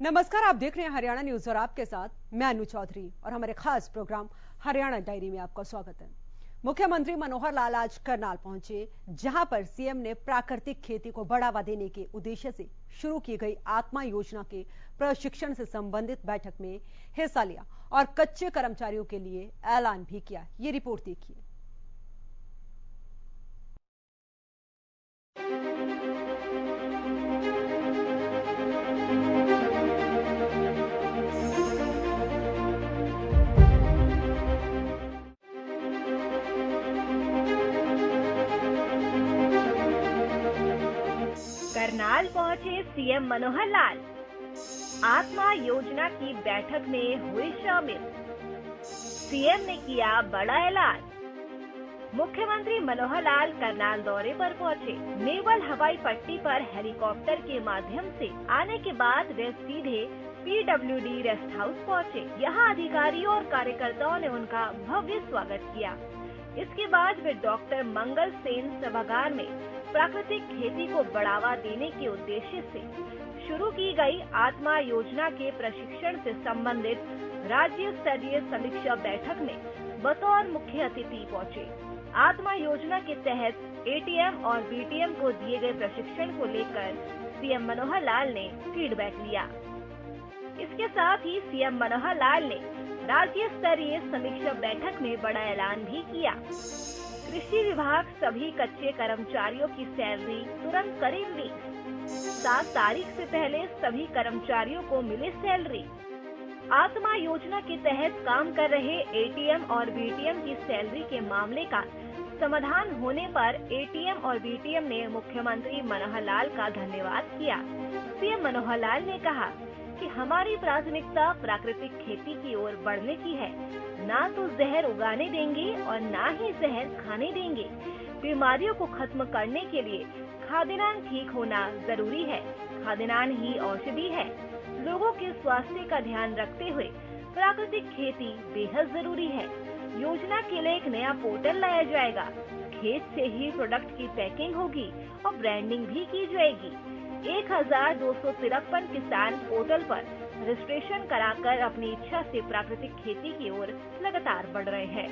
नमस्कार, आप देख रहे हैं हरियाणा न्यूज और आपके साथ मैं अनु चौधरी और हमारे खास प्रोग्राम हरियाणा डायरी में आपका स्वागत है। मुख्यमंत्री मनोहर लाल आज करनाल पहुंचे, जहां पर सीएम ने प्राकृतिक खेती को बढ़ावा देने के उद्देश्य से शुरू की गई आत्मा योजना के प्रशिक्षण से संबंधित बैठक में हिस्सा लिया और कच्चे कर्मचारियों के लिए ऐलान भी किया। ये रिपोर्ट देखिए। करनाल पहुंचे सीएम मनोहर लाल। आत्मा योजना की बैठक में हुए शामिल। सीएम ने किया बड़ा ऐलान। मुख्यमंत्री मनोहर लाल करनाल दौरे पर पहुंचे। नेवल हवाई पट्टी पर हेलीकॉप्टर के माध्यम से आने के बाद वे सीधे पीडब्ल्यूडी रेस्ट हाउस पहुंचे। यहां अधिकारियों और कार्यकर्ताओं ने उनका भव्य स्वागत किया। इसके बाद वे डॉक्टर मंगल सेन सभागार में प्राकृतिक खेती को बढ़ावा देने के उद्देश्य से शुरू की गई आत्मा योजना के प्रशिक्षण से संबंधित राज्य स्तरीय समीक्षा बैठक में बतौर मुख्य अतिथि पहुंचे। आत्मा योजना के तहत एटीएम और बीटीएम को दिए गए प्रशिक्षण को लेकर सीएम मनोहर लाल ने फीडबैक लिया। इसके साथ ही सीएम मनोहर लाल ने राज्य स्तरीय समीक्षा बैठक में बड़ा ऐलान भी किया। कृषि विभाग सभी कच्चे कर्मचारियों की सैलरी तुरंत करे रिलीज। 7 तारीख से पहले सभी कर्मचारियों को मिले सैलरी। आत्मा योजना के तहत काम कर रहे एटीएम और बीटीएम की सैलरी के मामले का समाधान होने पर एटीएम और बीटीएम ने मुख्यमंत्री मनोहर लाल का धन्यवाद किया। सीएम मनोहर लाल ने कहा कि हमारी प्राथमिकता प्राकृतिक खेती की ओर बढ़ने की है। ना तो जहर उगाने देंगे और ना ही जहर खाने देंगे। बीमारियों को खत्म करने के लिए खाद्यान्न ठीक होना जरूरी है। खाद्यान्न ही औषधि है। लोगों के स्वास्थ्य का ध्यान रखते हुए प्राकृतिक खेती बेहद जरूरी है। योजना के लिए एक नया पोर्टल लाया जाएगा। खेत से ही प्रोडक्ट की पैकिंग होगी और ब्रांडिंग भी की जाएगी। 1253 किसान पोर्टल पर रजिस्ट्रेशन कराकर अपनी इच्छा से प्राकृतिक खेती की ओर लगातार बढ़ रहे हैं।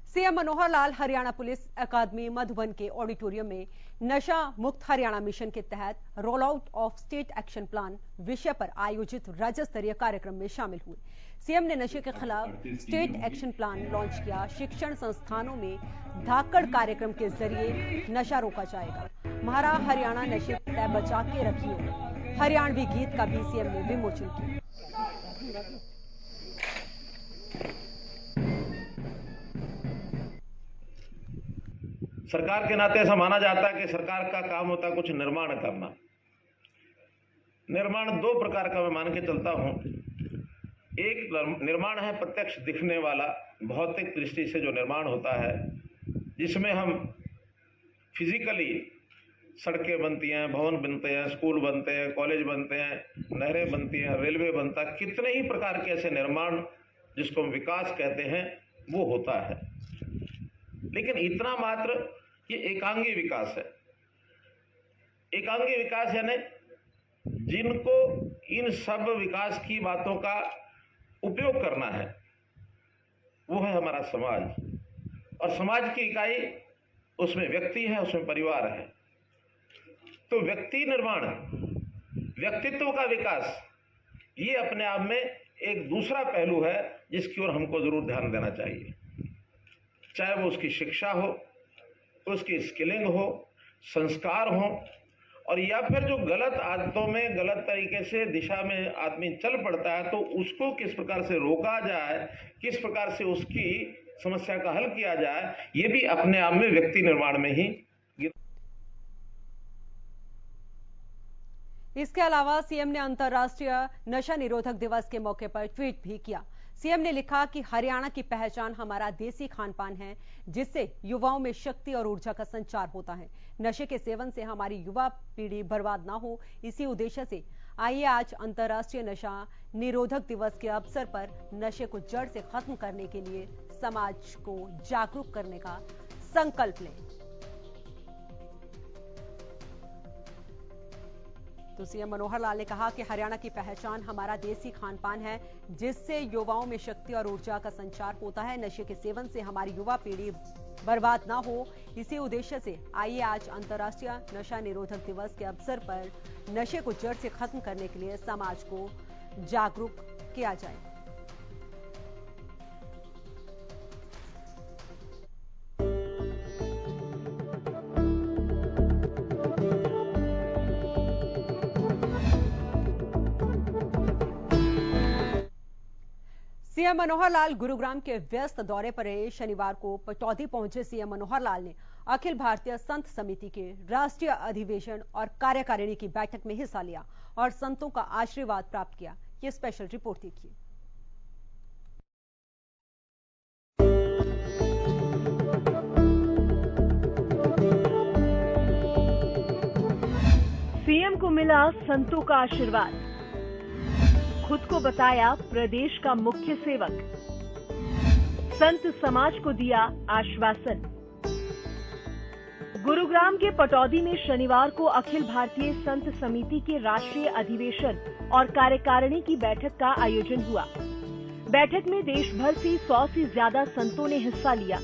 सीएम मनोहर लाल हरियाणा पुलिस अकादमी मधुबन के ऑडिटोरियम में नशा मुक्त हरियाणा मिशन के तहत roll out of state action plan विषय पर आयोजित राज्य स्तरीय कार्यक्रम में शामिल हुए। सीएम ने नशे के खिलाफ स्टेट एक्शन प्लान लॉन्च किया। शिक्षण संस्थानों में धाकड़ कार्यक्रम के जरिए नशा रोका जाएगा। म्हारा हरियाणा नशे तय बचा के रखिए हरियाणवी गीत का भी सीएम ने विमोचन किया। सरकार के नाते ऐसा माना जाता है कि सरकार का काम होता है कुछ निर्माण करना। निर्माण 2 प्रकार का मैं मान के चलता हूं। एक निर्माण है प्रत्यक्ष दिखने वाला, भौतिक दृष्टि से जो निर्माण होता है, जिसमें हम फिजिकली सड़कें बनती हैं, भवन बनते हैं, स्कूल बनते हैं, कॉलेज बनते हैं, नहरें बनती हैं, रेलवे बनता है, कितने ही प्रकार के ऐसे निर्माण जिसको हम विकास कहते हैं वो होता है। लेकिन इतना मात्र ये एकांगी विकास है। एकांगी विकास यानी जिनको इन सब विकास की बातों का उपयोग करना है वो है हमारा समाज। और समाज की इकाई उसमें व्यक्ति है, उसमें परिवार है। तो व्यक्ति निर्माण, व्यक्तित्व का विकास, ये अपने आप में एक दूसरा पहलू है जिसकी ओर हमको जरूर ध्यान देना चाहिए। चाहे वो उसकी शिक्षा हो, उसकी स्किलिंग हो, संस्कार हो, और या फिर जो गलत आदतों में गलत तरीके से दिशा में आदमी चल पड़ता है तो उसको किस प्रकार से रोका जाए, किस प्रकार से उसकी समस्या का हल किया जाए, ये भी अपने आप में व्यक्ति निर्माण में ही। इसके अलावा सीएम ने अंतर्राष्ट्रीय नशा निरोधक दिवस के मौके पर ट्वीट भी किया। सीएम ने लिखा कि हरियाणा की पहचान हमारा देसी खान पान है, जिससे युवाओं में शक्ति और ऊर्जा का संचार होता है। नशे के सेवन से हमारी युवा पीढ़ी बर्बाद ना हो, इसी उद्देश्य से आइए आज अंतर्राष्ट्रीय नशा निरोधक दिवस के अवसर पर नशे को जड़ से खत्म करने के लिए समाज को जागरूक करने का संकल्प लें। तो सीएम मनोहर लाल ने कहा कि हरियाणा की पहचान हमारा देसी खान पान है, जिससे युवाओं में शक्ति और ऊर्जा का संचार होता है। नशे के सेवन से हमारी युवा पीढ़ी बर्बाद ना हो, इसी उद्देश्य से आइए आज अंतर्राष्ट्रीय नशा निरोधक दिवस के अवसर पर नशे को जड़ से खत्म करने के लिए समाज को जागरूक किया जाए। सीएम मनोहर लाल गुरुग्राम के व्यस्त दौरे पर रहे। शनिवार को पटौदी पहुंचे सीएम मनोहर लाल ने अखिल भारतीय संत समिति के राष्ट्रीय अधिवेशन और कार्यकारिणी की बैठक में हिस्सा लिया और संतों का आशीर्वाद प्राप्त किया। ये स्पेशल रिपोर्ट देखिए। सीएम को मिला संतों का आशीर्वाद, खुद को बताया प्रदेश का मुख्य सेवक, संत समाज को दिया आश्वासन। गुरुग्राम के पटौदी में शनिवार को अखिल भारतीय संत समिति के राष्ट्रीय अधिवेशन और कार्यकारिणी की बैठक का आयोजन हुआ। बैठक में देश भर से 100 से ज्यादा संतों ने हिस्सा लिया।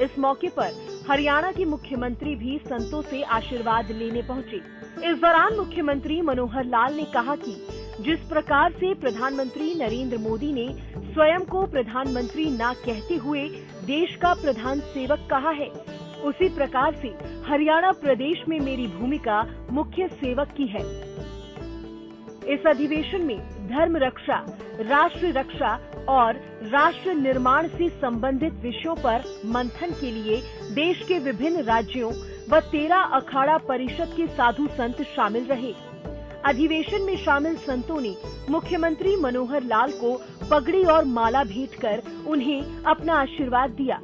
इस मौके पर हरियाणा के मुख्यमंत्री भी संतों से आशीर्वाद लेने पहुंचे। इस दौरान मुख्यमंत्री मनोहर लाल ने कहा कि जिस प्रकार से प्रधानमंत्री नरेंद्र मोदी ने स्वयं को प्रधानमंत्री ना कहते हुए देश का प्रधान सेवक कहा है, उसी प्रकार से हरियाणा प्रदेश में मेरी भूमिका मुख्य सेवक की है। इस अधिवेशन में धर्म रक्षा, राष्ट्र रक्षा और राष्ट्र निर्माण से संबंधित विषयों पर मंथन के लिए देश के विभिन्न राज्यों व 13 अखाड़ा परिषद के साधु संत शामिल रहे। अधिवेशन में शामिल संतों ने मुख्यमंत्री मनोहर लाल को पगड़ी और माला भेंट कर उन्हें अपना आशीर्वाद दिया।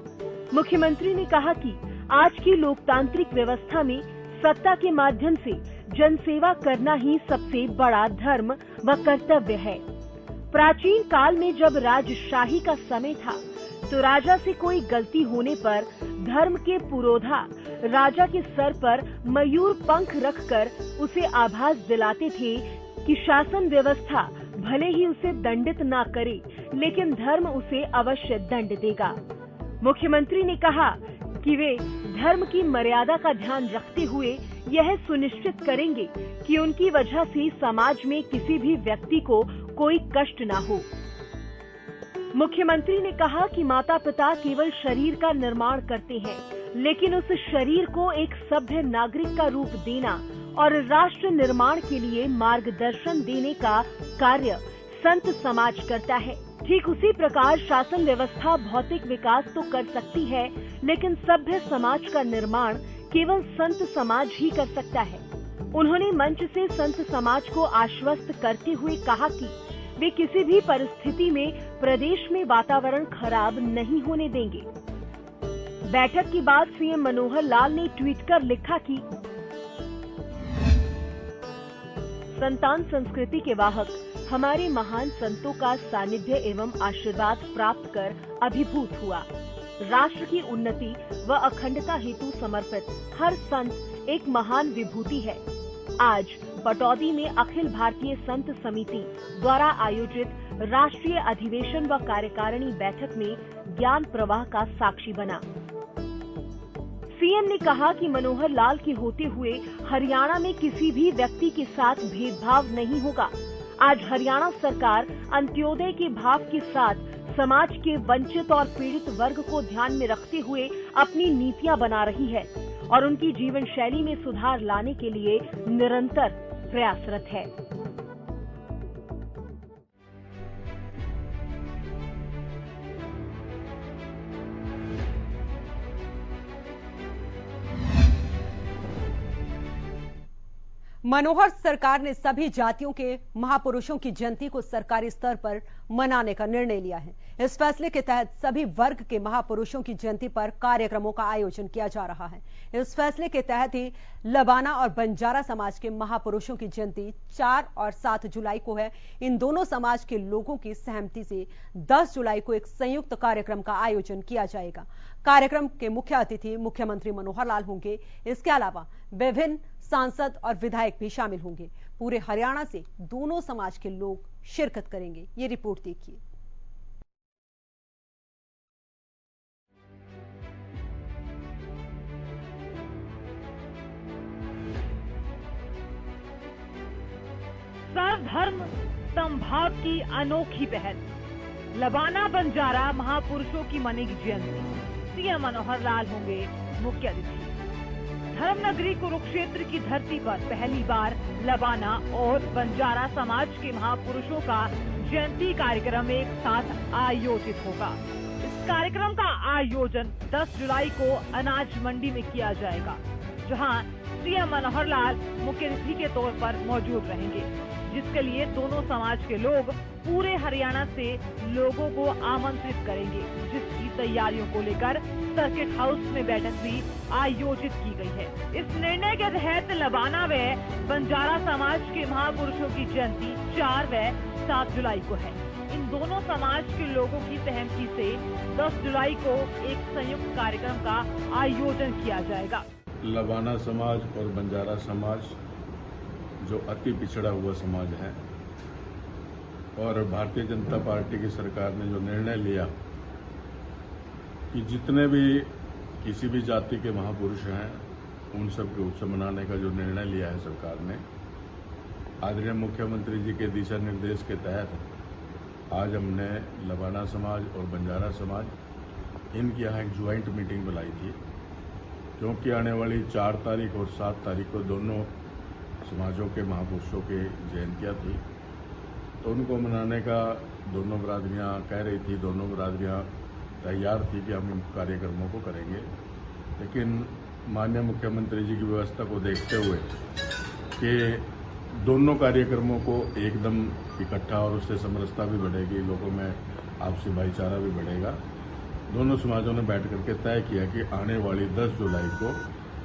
मुख्यमंत्री ने कहा कि आज की लोकतांत्रिक व्यवस्था में सत्ता के माध्यम से जनसेवा करना ही सबसे बड़ा धर्म व कर्तव्य है। प्राचीन काल में जब राजशाही का समय था तो राजा से कोई गलती होने पर धर्म के पुरोधा राजा के सर पर मयूर पंख रखकर उसे आभास दिलाते थे कि शासन व्यवस्था भले ही उसे दंडित ना करे, लेकिन धर्म उसे अवश्य दंड देगा। मुख्यमंत्री ने कहा कि वे धर्म की मर्यादा का ध्यान रखते हुए यह सुनिश्चित करेंगे कि उनकी वजह से समाज में किसी भी व्यक्ति को कोई कष्ट ना हो। मुख्यमंत्री ने कहा कि माता पिता केवल शरीर का निर्माण करते हैं, लेकिन उस शरीर को एक सभ्य नागरिक का रूप देना और राष्ट्र निर्माण के लिए मार्गदर्शन देने का कार्य संत समाज करता है। ठीक उसी प्रकार शासन व्यवस्था भौतिक विकास तो कर सकती है, लेकिन सभ्य समाज का निर्माण केवल संत समाज ही कर सकता है। उन्होंने मंच से संत समाज को आश्वस्त करते हुए कहा कि वे किसी भी परिस्थिति में प्रदेश में वातावरण खराब नहीं होने देंगे। बैठक के बाद सीएम मनोहर लाल ने ट्वीट कर लिखा कि संतान संस्कृति के वाहक हमारे महान संतों का सानिध्य एवं आशीर्वाद प्राप्त कर अभिभूत हुआ। राष्ट्र की उन्नति व अखंडता हेतु समर्पित हर संत एक महान विभूति है। आज पटौदी में अखिल भारतीय संत समिति द्वारा आयोजित राष्ट्रीय अधिवेशन व कार्यकारिणी बैठक में ज्ञान प्रवाह का साक्षी बना। सीएम ने कहा कि मनोहर लाल के होते हुए हरियाणा में किसी भी व्यक्ति के साथ भेदभाव नहीं होगा। आज हरियाणा सरकार अंत्योदय के भाव के साथ समाज के वंचित और पीड़ित वर्ग को ध्यान में रखते हुए अपनी नीतियां बना रही है और उनकी जीवन शैली में सुधार लाने के लिए निरंतर प्रयासरत है। मनोहर सरकार ने सभी जातियों के महापुरुषों की जयंती को सरकारी स्तर पर मनाने का निर्णय लिया है। इस फैसले के तहत सभी वर्ग के महापुरुषों की जयंती पर कार्यक्रमों का आयोजन किया जा रहा है। इस फैसले के तहत ही लबाना और बंजारा समाज के महापुरुषों की जयंती 4 और 7 जुलाई को है। इन दोनों समाज के लोगों की सहमति से 10 जुलाई को एक संयुक्त कार्यक्रम का आयोजन किया जाएगा। कार्यक्रम के मुख्य अतिथि मुख्यमंत्री मनोहर लाल होंगे। इसके अलावा विभिन्न सांसद और विधायक भी शामिल होंगे। पूरे हरियाणा से दोनों समाज के लोग शिरकत करेंगे। ये रिपोर्ट देखिए। सर्वधर्म समभाव की अनोखी पहल। लबाना बंजारा महापुरुषों की मनेगी जयंती। सीएम मनोहर लाल होंगे मुख्य अतिथि। धर्मनगरी कुरुक्षेत्र की धरती पर पहली बार लबाना और बंजारा समाज के महापुरुषों का जयंती कार्यक्रम एक साथ आयोजित होगा। इस कार्यक्रम का आयोजन 10 जुलाई को अनाज मंडी में किया जाएगा, जहां सीएम मनोहर लाल मुख्य अतिथि के तौर पर मौजूद रहेंगे, जिसके लिए दोनों समाज के लोग पूरे हरियाणा से लोगों को आमंत्रित करेंगे, जिसकी तैयारियों को लेकर सर्किट हाउस में बैठक भी आयोजित की गई है। इस निर्णय के तहत लबाना व बंजारा समाज के महापुरुषों की जयंती 4 व 7 जुलाई को है। इन दोनों समाज के लोगों की सहमति से 10 जुलाई को एक संयुक्त कार्यक्रम का आयोजन किया जाएगा। लबाना समाज और बंजारा समाज जो अति पिछड़ा हुआ समाज है, और भारतीय जनता पार्टी की सरकार ने जो निर्णय लिया कि जितने भी किसी भी जाति के महापुरुष हैं उन सब के उत्सव मनाने का जो निर्णय लिया है सरकार ने, आदरणीय मुख्यमंत्री जी के दिशा निर्देश के तहत आज हमने लबाना समाज और बंजारा समाज इनके यहाँ एक ज्वाइंट मीटिंग बुलाई थी, क्योंकि आने वाली 4 तारीख और 7 तारीख को दोनों समाजों के महापुरुषों की जयंतियाँ थी, तो उनको मनाने का दोनों बरादरियाँ कह रही थी, दोनों बरादरियाँ तैयार थी कि हम इन कार्यक्रमों को करेंगे। लेकिन माननीय मुख्यमंत्री जी की व्यवस्था को देखते हुए कि दोनों कार्यक्रमों को एकदम इकट्ठा और उससे समरसता भी बढ़ेगी, लोगों में आपसी भाईचारा भी बढ़ेगा, दोनों समाजों ने बैठ करके तय किया कि आने वाली 10 जुलाई को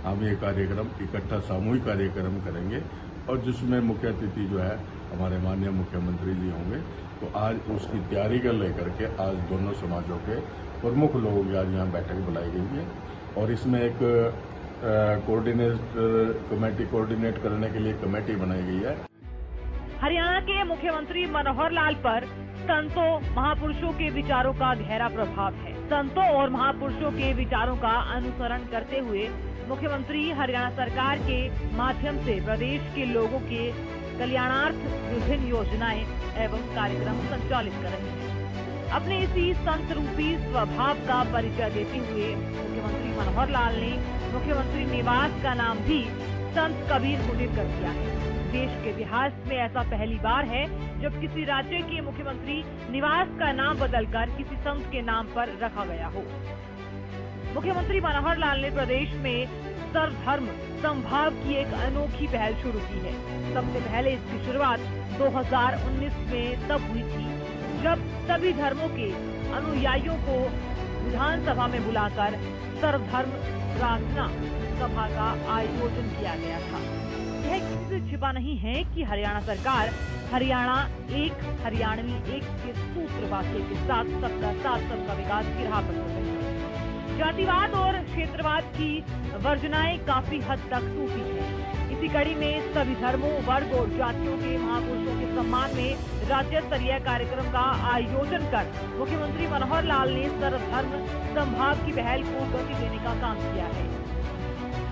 हम ये कार्यक्रम इकट्ठा सामूहिक कार्यक्रम करेंगे, और जिसमें मुख्य अतिथि जो है हमारे माननीय मुख्यमंत्री जी होंगे। तो आज उसकी तैयारी कर लेकर के आज दोनों समाजों के प्रमुख लोगों की आज यहाँ बैठक बुलाई गई है, और इसमें एक कोऑर्डिनेट करने के लिए कमेटी बनाई गई है। हरियाणा के मुख्यमंत्री मनोहर लाल पर संतों महापुरुषों के विचारों का गहरा प्रभाव है। संतों और महापुरुषों के विचारों का अनुसरण करते हुए मुख्यमंत्री हरियाणा सरकार के माध्यम से प्रदेश के लोगों के कल्याणार्थ विभिन्न योजनाएं एवं कार्यक्रम संचालित कर रहे हैं। अपने इसी संत रूपी स्वभाव का परिचय देते हुए मुख्यमंत्री मनोहर लाल ने मुख्यमंत्री निवास का नाम भी संत कबीर मुनीर कर दिया है। देश के इतिहास में ऐसा पहली बार है जब किसी राज्य के मुख्यमंत्री निवास का नाम बदलकर किसी संत के नाम पर रखा गया हो। मुख्यमंत्री मनोहर लाल ने प्रदेश में सर्वधर्म समभाव की एक अनोखी पहल शुरू की है। सबसे पहले इसकी शुरुआत 2019 में तब हुई थी जब सभी धर्मों के अनुयायियों को विधानसभा में बुलाकर सर्वधर्म प्रार्थना सभा का आयोजन किया गया था। यह किसी से छिपा नहीं है कि हरियाणा सरकार हरियाणा एक हरियाणवी एक के सूत्र वाक्य के साथ सबका साथ सबका विकास की राह पर चल रही है। जातिवाद और क्षेत्रवाद की वर्जनाएं काफी हद तक टूटी है। इसी कड़ी में सभी धर्मों, वर्ग और जातियों के महापुरुषों के सम्मान में राज्य स्तरीय कार्यक्रम का आयोजन कर मुख्यमंत्री मनोहर लाल ने सर्वधर्म समभाव की पहल को गति देने का काम किया है।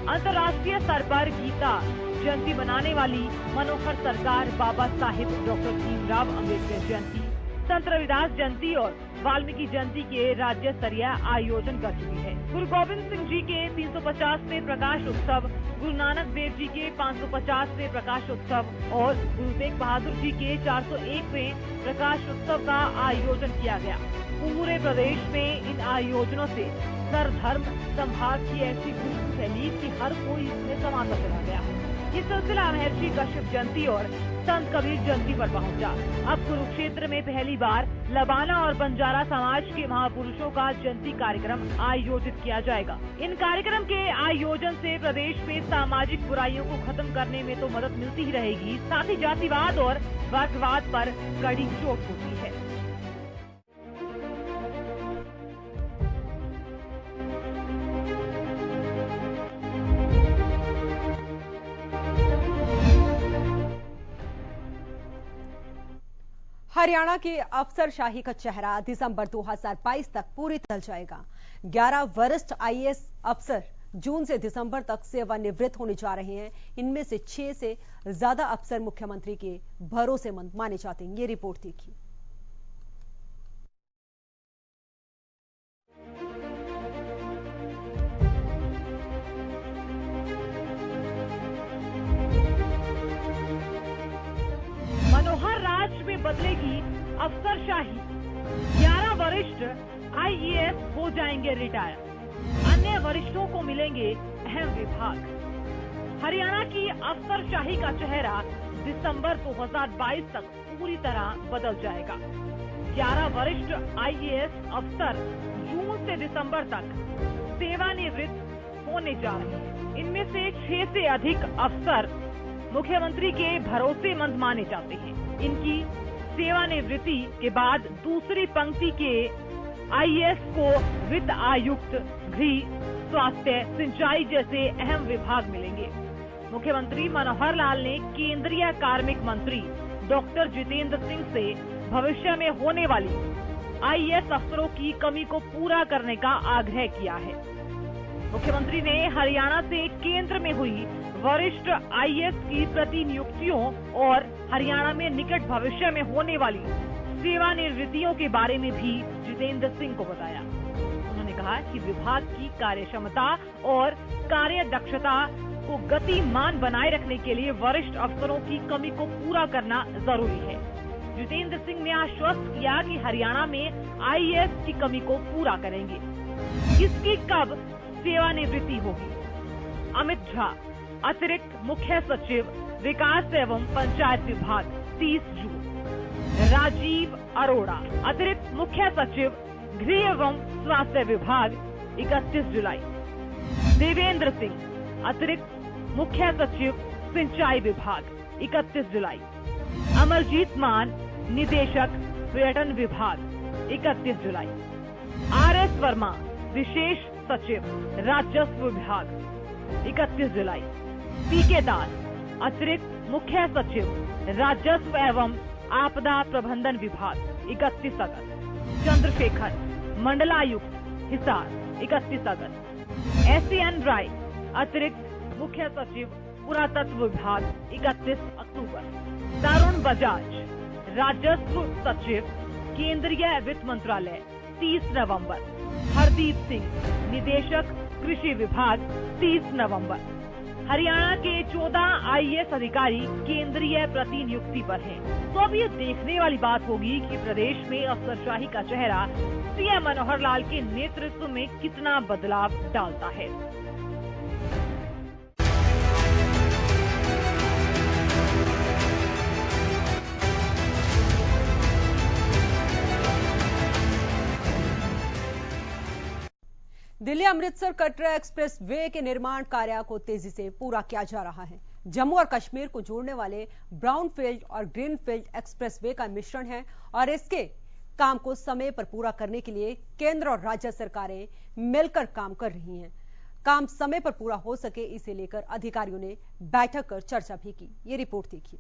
अंतर्राष्ट्रीय स्तर पर गीता जयंती मनाने वाली मनोहर सरकार बाबा साहिब डॉक्टर भीमराव अम्बेडकर जयंती, संत रविदास जयंती और वाल्मीकि जयंती के राज्य स्तरीय आयोजन कर चुकी है। गुरु गोविंद सिंह जी के 350वें प्रकाश उत्सव, गुरु नानक देव जी के 550वें प्रकाश उत्सव और गुरु तेग बहादुर जी के 401वें प्रकाश उत्सव का आयोजन किया गया। पूरे प्रदेश में इन आयोजनों से सर्वधर्म समभाव की ऐसी खुशबू फैली कि हर कोई इसमें समाता चला गया। ये सिलसिला महर्षि कश्यप जयंती और संत कबीर जयंती पर पहुंचा। अब कुरुक्षेत्र में पहली बार लबाना और बंजारा समाज के महापुरुषों का जयंती कार्यक्रम आयोजित किया जाएगा। इन कार्यक्रम के आयोजन से प्रदेश में सामाजिक बुराइयों को खत्म करने में तो मदद मिलती ही रहेगी, साथ ही जातिवाद और वर्गवाद पर कड़ी चोट होती है। हरियाणा की अफसरशाही का चेहरा दिसंबर 2022 तक पूरी ढल जाएगा। 11 वरिष्ठ आईएएस अफसर जून से दिसंबर तक सेवानिवृत्त होने जा रहे हैं। इनमें से 6 से ज्यादा अफसर मुख्यमंत्री के भरोसेमंद माने जाते हैं। ये रिपोर्ट देखिए। मनोहर राज में बदलेगी अफसरशाही। 11 वरिष्ठ आईएएस हो जाएंगे रिटायर। अन्य वरिष्ठों को मिलेंगे अहम विभाग। हरियाणा की अफसरशाही का चेहरा दिसंबर 2022 तक पूरी तरह बदल जाएगा। 11 वरिष्ठ आईएएस अफसर जून से दिसंबर तक सेवानिवृत्त होने जा रहे हैं। इनमें से 6 से अधिक अफसर मुख्यमंत्री के भरोसेमंद माने जाते हैं। इनकी सेवानिवृत्ति के बाद दूसरी पंक्ति के आईएएस को वित्त आयुक्त, गृह, स्वास्थ्य, सिंचाई जैसे अहम विभाग मिलेंगे। मुख्यमंत्री मनोहर लाल ने केंद्रीय कार्मिक मंत्री डॉक्टर जितेंद्र सिंह से भविष्य में होने वाली आईएएस अफसरों की कमी को पूरा करने का आग्रह किया है। मुख्यमंत्री ने हरियाणा से केंद्र में हुई वरिष्ठ आईएएस की प्रतिनियुक्तियों और हरियाणा में निकट भविष्य में होने वाली सेवानिवृत्तियों के बारे में भी जितेंद्र सिंह को बताया। उन्होंने कहा कि विभाग की कार्यक्षमता और कार्यदक्षता को गतिमान बनाए रखने के लिए वरिष्ठ अफसरों की कमी को पूरा करना जरूरी है। जितेंद्र सिंह ने आश्वस्त किया कि हरियाणा में आईएएस की कमी को पूरा करेंगे। किसकी कब सेवानिवृत्ति होगी? अमित झा, अतिरिक्त मुख्य सचिव विकास एवं पंचायत विभाग, 30 जून। राजीव अरोड़ा, अतिरिक्त मुख्य सचिव गृह एवं स्वास्थ्य विभाग, 31 जुलाई। देवेंद्र सिंह, अतिरिक्त मुख्य सचिव सिंचाई विभाग, 31 जुलाई। अमरजीत मान, निदेशक पर्यटन विभाग, 31 जुलाई। आरएस वर्मा, विशेष सचिव राजस्व विभाग, 31 जुलाई। पीके दास, अतिरिक्त मुख्य सचिव राजस्व एवं आपदा प्रबंधन विभाग, 31 अगस्त। चंद्रशेखर, मंडलायुक्त हिसार, 31 अगस्त। एसएन राय, अतिरिक्त मुख्य सचिव पुरातत्व विभाग, 31 अक्टूबर। तरुण बजाज, राजस्व सचिव केंद्रीय वित्त मंत्रालय, 30 नवंबर। हरदीप सिंह, निदेशक कृषि विभाग, 30 नवंबर। हरियाणा के 14 आईएएस अधिकारी केंद्रीय प्रतिनियुक्ति पर हैं। तो अब ये देखने वाली बात होगी कि प्रदेश में अफसरशाही का चेहरा सीएम मनोहर लाल के नेतृत्व में कितना बदलाव डालता है। दिल्ली अमृतसर कटरा एक्सप्रेस वे के निर्माण कार्य को तेजी से पूरा किया जा रहा है। जम्मू और कश्मीर को जोड़ने वाले ब्राउनफील्ड और ग्रीनफील्ड एक्सप्रेस वे का मिश्रण है और इसके काम को समय पर पूरा करने के लिए केंद्र और राज्य सरकारें मिलकर काम कर रही हैं। काम समय पर पूरा हो सके इसे लेकर अधिकारियों ने बैठक कर चर्चा भी की। ये रिपोर्ट देखिए।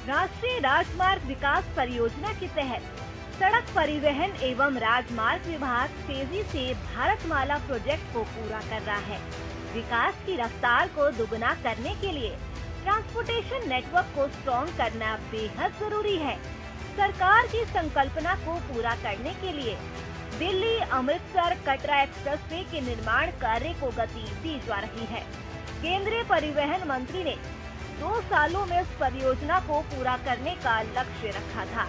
राष्ट्रीय राजमार्ग विकास परियोजना के तहत सड़क परिवहन एवं राजमार्ग विभाग तेजी से भारतमाला प्रोजेक्ट को पूरा कर रहा है। विकास की रफ्तार को दुगना करने के लिए ट्रांसपोर्टेशन नेटवर्क को स्ट्रॉन्ग करना बेहद जरूरी है। सरकार की संकल्पना को पूरा करने के लिए दिल्ली अमृतसर कटरा एक्सप्रेसवे के निर्माण कार्य को गति दी जा रही है। केंद्रीय परिवहन मंत्री ने 2 सालों में इस परियोजना को पूरा करने का लक्ष्य रखा था।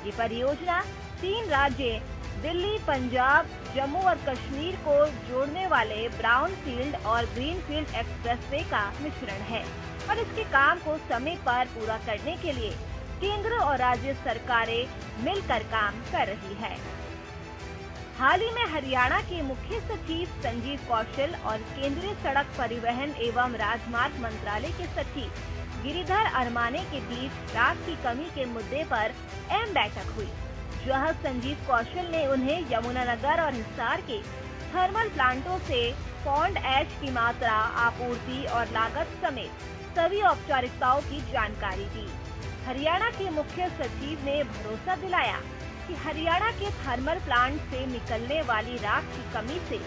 ये परियोजना 3 राज्य दिल्ली, पंजाब, जम्मू और कश्मीर को जोड़ने वाले ब्राउन फील्ड और ग्रीन फील्ड एक्सप्रेसवे का मिश्रण है और इसके काम को समय पर पूरा करने के लिए केंद्र और राज्य सरकारें मिलकर काम कर रही है। हाल ही में हरियाणा के मुख्य सचिव संजीव कौशल और केंद्रीय सड़क परिवहन एवं राजमार्ग मंत्रालय के सचिव गिरिधर अरमाने के बीच राख की कमी के मुद्दे पर अहम बैठक हुई, जहां संजीव कौशल ने उन्हें यमुनानगर और हिसार के थर्मल प्लांटों से पॉन्ड ऐश की मात्रा, आपूर्ति और लागत समेत सभी औपचारिकताओं की जानकारी दी। हरियाणा के मुख्य सचिव ने भरोसा दिलाया कि हरियाणा के थर्मल प्लांट से निकलने वाली राख की कमी से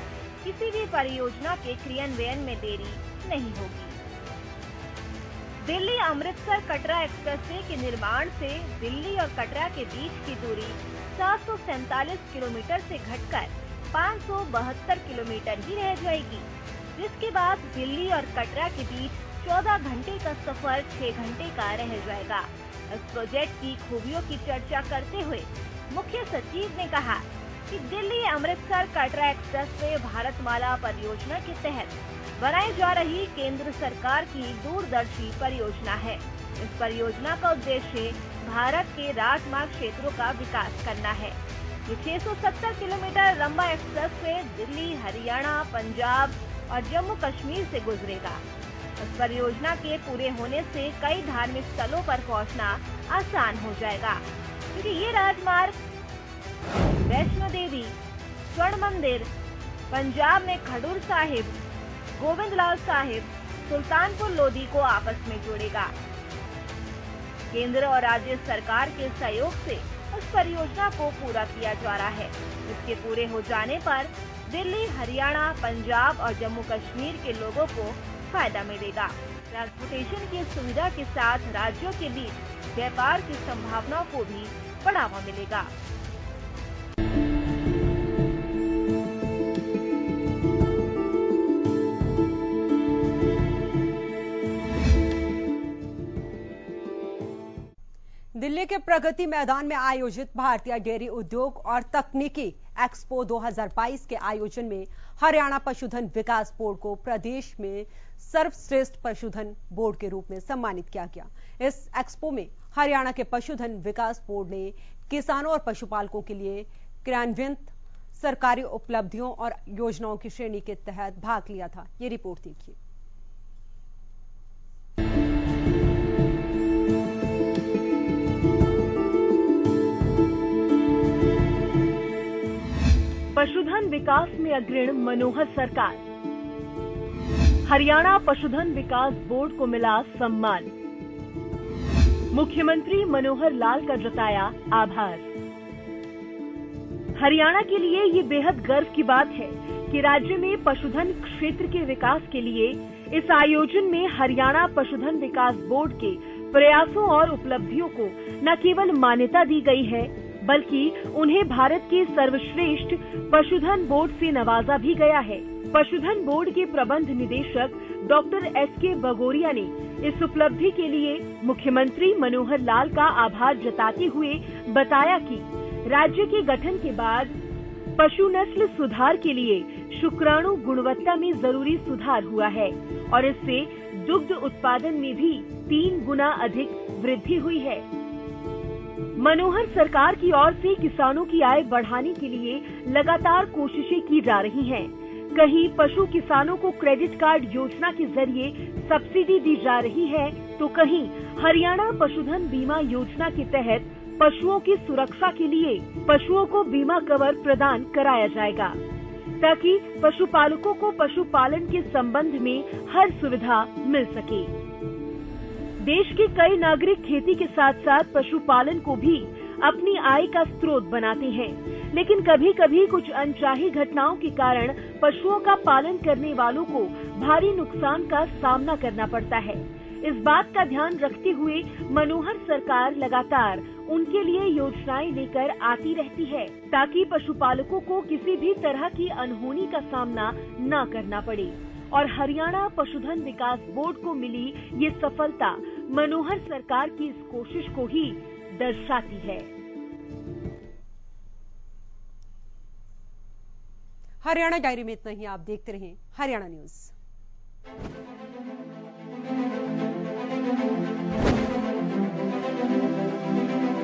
किसी भी परियोजना के क्रियान्वयन में देरी नहीं होगी। दिल्ली अमृतसर कटरा एक्सप्रेसवे के निर्माण से दिल्ली और कटरा के बीच की दूरी 747 किलोमीटर से घटकर 572 किलोमीटर ही रह जाएगी, जिसके बाद दिल्ली और कटरा के बीच 14 घंटे का सफर 6 घंटे का रह जाएगा। इस प्रोजेक्ट की खूबियों की चर्चा करते हुए मुख्य सचिव ने कहा कि दिल्ली अमृतसर कटरा एक्सप्रेसवे भारतमाला परियोजना के तहत बनाई जा रही केंद्र सरकार की दूरदर्शी परियोजना है। इस परियोजना का उद्देश्य भारत के राजमार्ग क्षेत्रों का विकास करना है। ये 670 किलोमीटर लंबा एक्सप्रेसवे दिल्ली, हरियाणा, पंजाब और जम्मू कश्मीर से गुजरेगा। इस परियोजना के पूरे होने से कई धार्मिक स्थलों पर पहुंचना आसान हो जाएगा, क्योंकि ये राजमार्ग वैष्णो देवी, स्वर्ण मंदिर, पंजाब में खडूर साहिब, गोविंदलाल साहिब, सुल्तानपुर लोधी को आपस में जोड़ेगा। केंद्र और राज्य सरकार के सहयोग से इस परियोजना को पूरा किया जा रहा है। इसके पूरे हो जाने पर दिल्ली, हरियाणा, पंजाब और जम्मू कश्मीर के लोगों को फायदा मिलेगा। ट्रांसपोर्टेशन की सुविधा के साथ राज्यों के बीच व्यापार की संभावनाओं को भी बढ़ावा मिलेगा। दिल्ली के प्रगति मैदान में आयोजित भारतीय डेयरी उद्योग और तकनीकी एक्सपो 2022 के आयोजन में हरियाणा पशुधन विकास बोर्ड को प्रदेश में सर्वश्रेष्ठ पशुधन बोर्ड के रूप में सम्मानित किया गया। इस एक्सपो में हरियाणा के पशुधन विकास बोर्ड ने किसानों और पशुपालकों के लिए क्रियान्वित सरकारी उपलब्धियों और योजनाओं की श्रेणी के तहत भाग लिया था। ये रिपोर्ट देखिए। पशुधन विकास में अग्रणी मनोहर सरकार। हरियाणा पशुधन विकास बोर्ड को मिला सम्मान। मुख्यमंत्री मनोहर लाल का जताया आभार। हरियाणा के लिए ये बेहद गर्व की बात है कि राज्य में पशुधन क्षेत्र के विकास के लिए इस आयोजन में हरियाणा पशुधन विकास बोर्ड के प्रयासों और उपलब्धियों को न केवल मान्यता दी गई है, बल्कि उन्हें भारत के सर्वश्रेष्ठ पशुधन बोर्ड से नवाजा भी गया है। पशुधन बोर्ड के प्रबंध निदेशक डॉक्टर एस.के. बगोरिया ने इस उपलब्धि के लिए मुख्यमंत्री मनोहर लाल का आभार जताते हुए बताया कि राज्य के गठन के बाद पशु नस्ल सुधार के लिए शुक्राणु गुणवत्ता में जरूरी सुधार हुआ है और इससे दुग्ध उत्पादन में भी 3 गुना अधिक वृद्धि हुई है। मनोहर सरकार की ओर से किसानों की आय बढ़ाने के लिए लगातार कोशिशें की जा रही हैं। कहीं पशु किसानों को क्रेडिट कार्ड योजना के जरिए सब्सिडी दी जा रही है, तो कहीं हरियाणा पशुधन बीमा योजना के तहत पशुओं की सुरक्षा के लिए पशुओं को बीमा कवर प्रदान कराया जाएगा, ताकि पशुपालकों को पशुपालन के संबंध में हर सुविधा मिल सके। देश के कई नागरिक खेती के साथ साथ पशुपालन को भी अपनी आय का स्रोत बनाते हैं, लेकिन कभी कभी कुछ अनचाही घटनाओं के कारण पशुओं का पालन करने वालों को भारी नुकसान का सामना करना पड़ता है। इस बात का ध्यान रखते हुए मनोहर सरकार लगातार उनके लिए योजनाएं लेकर आती रहती है, ताकि पशुपालकों को किसी भी तरह की अनहोनी का सामना न करना पड़े। और हरियाणा पशुधन विकास बोर्ड को मिली ये सफलता मनोहर सरकार की इस कोशिश को ही दर्शाती है। हरियाणा डायरी में इतना ही। आप देखते रहें हरियाणा न्यूज।